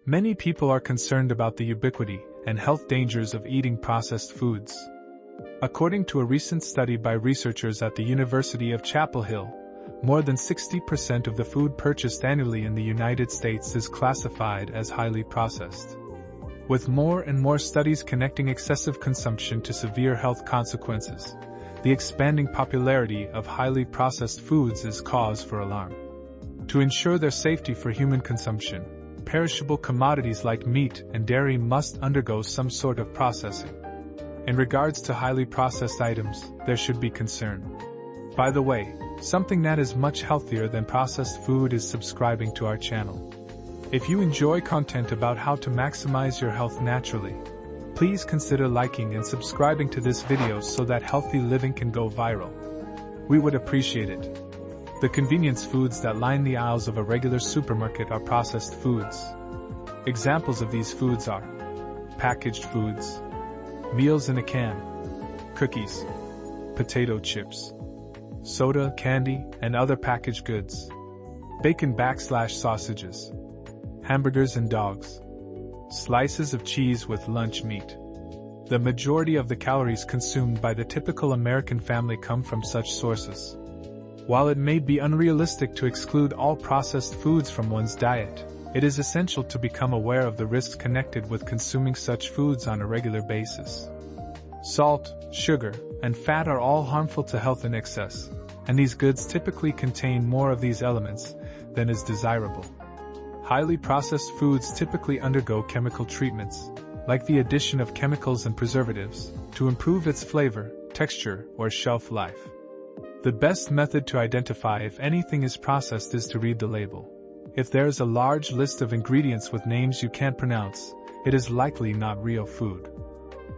Many people are concerned about the ubiquity and health dangers of eating processed foods. According to a recent study by researchers at the University of Chapel Hill, more than 60% of the food purchased annually in the United States is classified as highly processed. With more and more studies connecting excessive consumption to severe health consequences, the expanding popularity of highly processed foods is cause for alarm. To ensure their safety for human consumption, perishable commodities like meat and dairy must undergo some sort of processing. In regards to highly processed items, there should be concern. By the way, something that is much healthier than processed food is subscribing to our channel. If you enjoy content about how to maximize your health naturally, please consider liking and subscribing to this video so that healthy living can go viral. We would appreciate it. The convenience foods that line the aisles of a regular supermarket are processed foods. Examples of these foods are packaged foods, meals in a can, cookies, potato chips, soda, candy, and other packaged goods, bacon/sausages, hamburgers and dogs, slices of cheese with lunch meat. The majority of the calories consumed by the typical American family come from such sources. While it may be unrealistic to exclude all processed foods from one's diet, it is essential to become aware of the risks connected with consuming such foods on a regular basis. Salt, sugar, and fat are all harmful to health in excess, and these goods typically contain more of these elements than is desirable. Highly processed foods typically undergo chemical treatments, like the addition of chemicals and preservatives, to improve its flavor, texture, or shelf life. The best method to identify if anything is processed is to read the label. If there is a large list of ingredients with names you can't pronounce, it is likely not real food.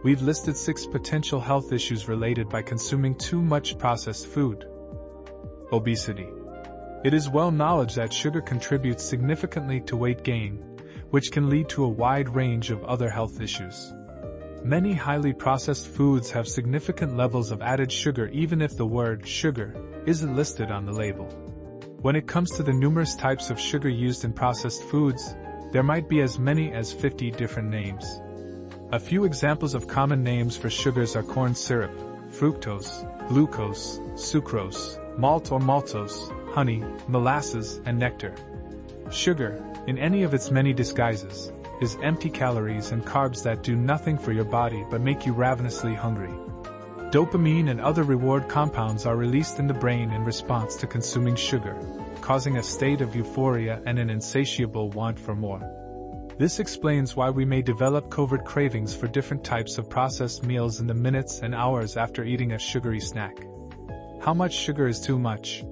We've listed 6 potential health issues related by consuming too much processed food. Obesity. It is well known that sugar contributes significantly to weight gain, which can lead to a wide range of other health issues. Many highly processed foods have significant levels of added sugar even if the word sugar isn't listed on the label. When it comes to the numerous types of sugar used in processed foods, there might be as many as 50 different names. A few examples of common names for sugars are corn syrup, fructose, glucose, sucrose, malt or maltose, honey, molasses, and nectar. Sugar, in any of its many disguises, is empty calories and carbs that do nothing for your body but make you ravenously hungry. Dopamine and other reward compounds are released in the brain in response to consuming sugar, causing a state of euphoria and an insatiable want for more. This explains why we may develop covert cravings for different types of processed meals in the minutes and hours after eating a sugary snack. How much sugar is too much?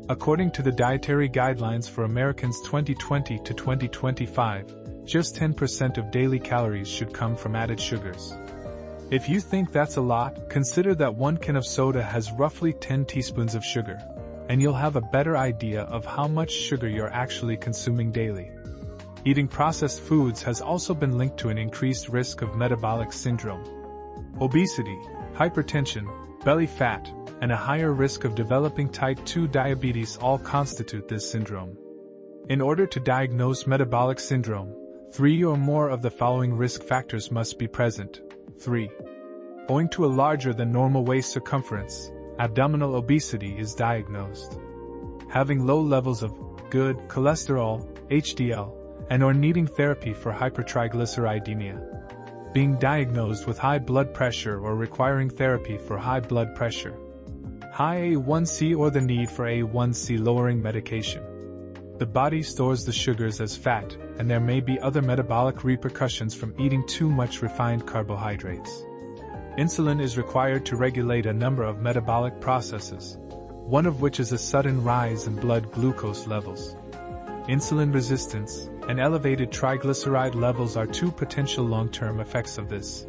According to the Dietary Guidelines for Americans 2020 to 2025, just 10% of daily calories should come from added sugars. If you think that's a lot, consider that 1 can of soda has roughly 10 teaspoons of sugar, and you'll have a better idea of how much sugar you're actually consuming daily. Eating processed foods has also been linked to an increased risk of metabolic syndrome. Obesity, hypertension, belly fat, and a higher risk of developing type 2 diabetes all constitute this syndrome. In order to diagnose metabolic syndrome, 3 or more of the following risk factors must be present. 3. Owing to a larger than normal waist circumference, abdominal obesity is diagnosed. Having low levels of good cholesterol, HDL, and/or needing therapy for hypertriglyceridemia. Being diagnosed with high blood pressure or requiring therapy for high blood pressure. High A1C or the need for A1C lowering medication. The body stores the sugars as fat, and there may be other metabolic repercussions from eating too much refined carbohydrates. Insulin is required to regulate a number of metabolic processes, one of which is a sudden rise in blood glucose levels. Insulin resistance and elevated triglyceride levels are 2 potential long-term effects of this.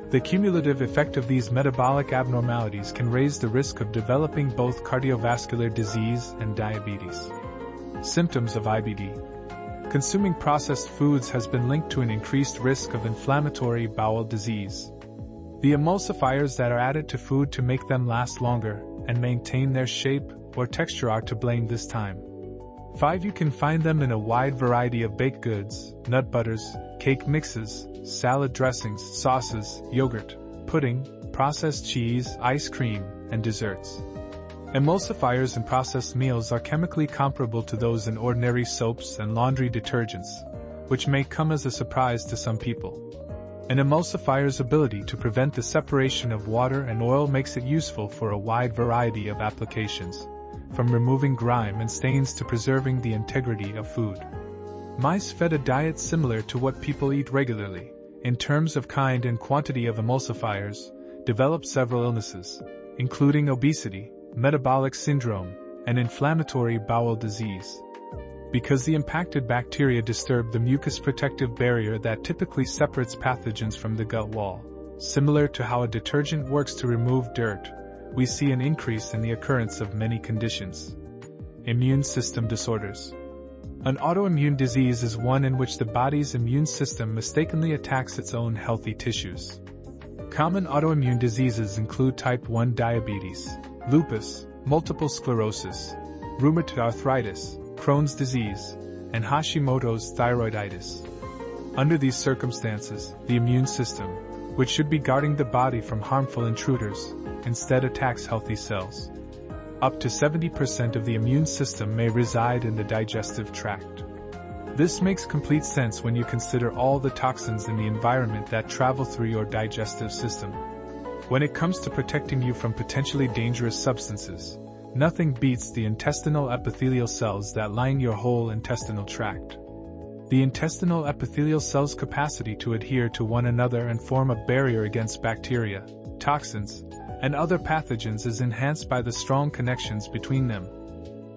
The cumulative effect of these metabolic abnormalities can raise the risk of developing both cardiovascular disease and diabetes. Symptoms of IBD. Consuming processed foods has been linked to an increased risk of inflammatory bowel disease. The emulsifiers that are added to food to make them last longer and maintain their shape or texture are to blame this time. 5. You can find them in a wide variety of baked goods, nut butters, cake mixes, salad dressings, sauces, yogurt, pudding, processed cheese, ice cream, and desserts. Emulsifiers in processed meals are chemically comparable to those in ordinary soaps and laundry detergents, which may come as a surprise to some people. An emulsifier's ability to prevent the separation of water and oil makes it useful for a wide variety of applications, from removing grime and stains to preserving the integrity of food. Mice fed a diet similar to what people eat regularly, in terms of kind and quantity of emulsifiers, developed several illnesses, including obesity, metabolic syndrome, and inflammatory bowel disease. Because the impacted bacteria disturb the mucus protective barrier that typically separates pathogens from the gut wall, similar to how a detergent works to remove dirt, we see an increase in the occurrence of many conditions. Immune system disorders. An autoimmune disease is one in which the body's immune system mistakenly attacks its own healthy tissues. Common autoimmune diseases include type 1 diabetes, lupus, multiple sclerosis, rheumatoid arthritis, Crohn's disease, and Hashimoto's thyroiditis. Under these circumstances, the immune system, which should be guarding the body from harmful intruders, instead attacks healthy cells. Up to 70% of the immune system may reside in the digestive tract. This makes complete sense when you consider all the toxins in the environment that travel through your digestive system. When it comes to protecting you from potentially dangerous substances, nothing beats the intestinal epithelial cells that line your whole intestinal tract. The intestinal epithelial cells' capacity to adhere to one another and form a barrier against bacteria, toxins, and other pathogens is enhanced by the strong connections between them.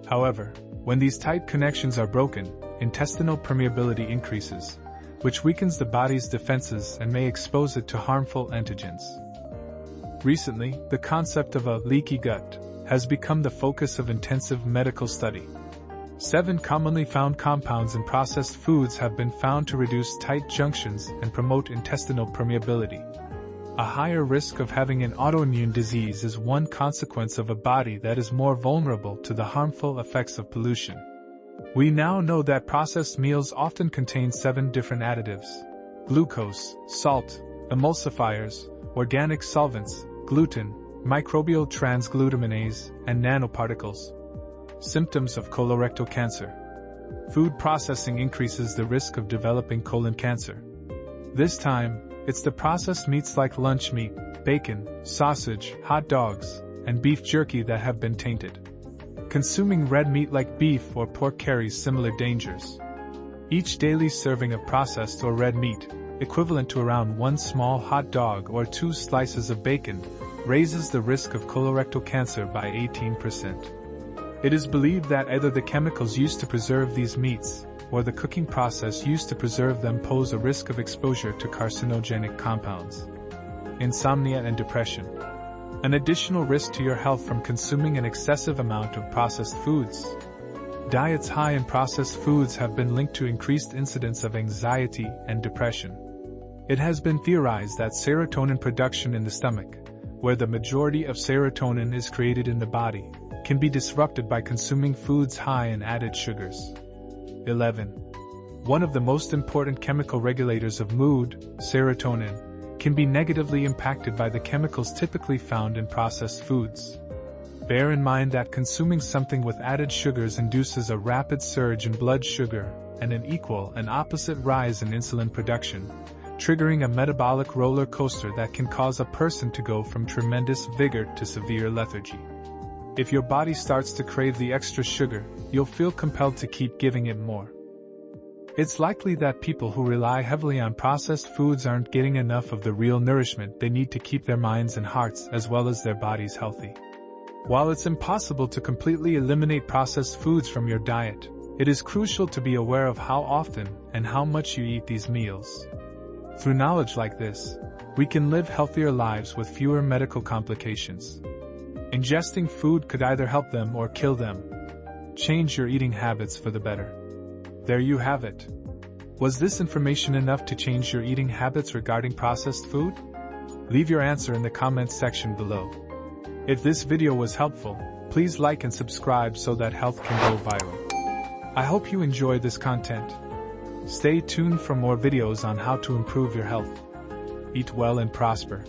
However, when these tight connections are broken, intestinal permeability increases, which weakens the body's defenses and may expose it to harmful antigens. Recently, the concept of a leaky gut has become the focus of intensive medical study. 7 commonly found compounds in processed foods have been found to reduce tight junctions and promote intestinal permeability. A higher risk of having an autoimmune disease is one consequence of a body that is more vulnerable to the harmful effects of pollution. We now know that processed meals often contain 7 different additives: glucose, salt, emulsifiers, organic solvents, gluten, microbial transglutaminase, and nanoparticles. Symptoms of colorectal cancer. Food processing increases the risk of developing colon cancer. This time, it's the processed meats like lunch meat, bacon, sausage, hot dogs, and beef jerky that have been tainted. Consuming red meat like beef or pork carries similar dangers. Each daily serving of processed or red meat, equivalent to around 1 small hot dog or 2 slices of bacon, raises the risk of colorectal cancer by 18%. It is believed that either the chemicals used to preserve these meats, or the cooking process used to preserve them pose a risk of exposure to carcinogenic compounds. Insomnia and depression. An additional risk to your health from consuming an excessive amount of processed foods. Diets high in processed foods have been linked to increased incidence of anxiety and depression. It has been theorized that serotonin production in the stomach, where the majority of serotonin is created in the body, can be disrupted by consuming foods high in added sugars. 11. One of the most important chemical regulators of mood, serotonin, can be negatively impacted by the chemicals typically found in processed foods. Bear in mind that consuming something with added sugars induces a rapid surge in blood sugar and an equal and opposite rise in insulin production, triggering a metabolic roller coaster that can cause a person to go from tremendous vigor to severe lethargy. If your body starts to crave the extra sugar, you'll feel compelled to keep giving it more. It's likely that people who rely heavily on processed foods aren't getting enough of the real nourishment they need to keep their minds and hearts as well as their bodies healthy. While it's impossible to completely eliminate processed foods from your diet, it is crucial to be aware of how often and how much you eat these meals. Through knowledge like this, we can live healthier lives with fewer medical complications. Ingesting food could either help them or kill them. Change your eating habits for the better. There you have it. Was this information enough to change your eating habits regarding processed food? Leave your answer in the comments section below. If this video was helpful, please like and subscribe so that health can go viral. I hope you enjoy this content. Stay tuned for more videos on how to improve your health. Eat well and prosper.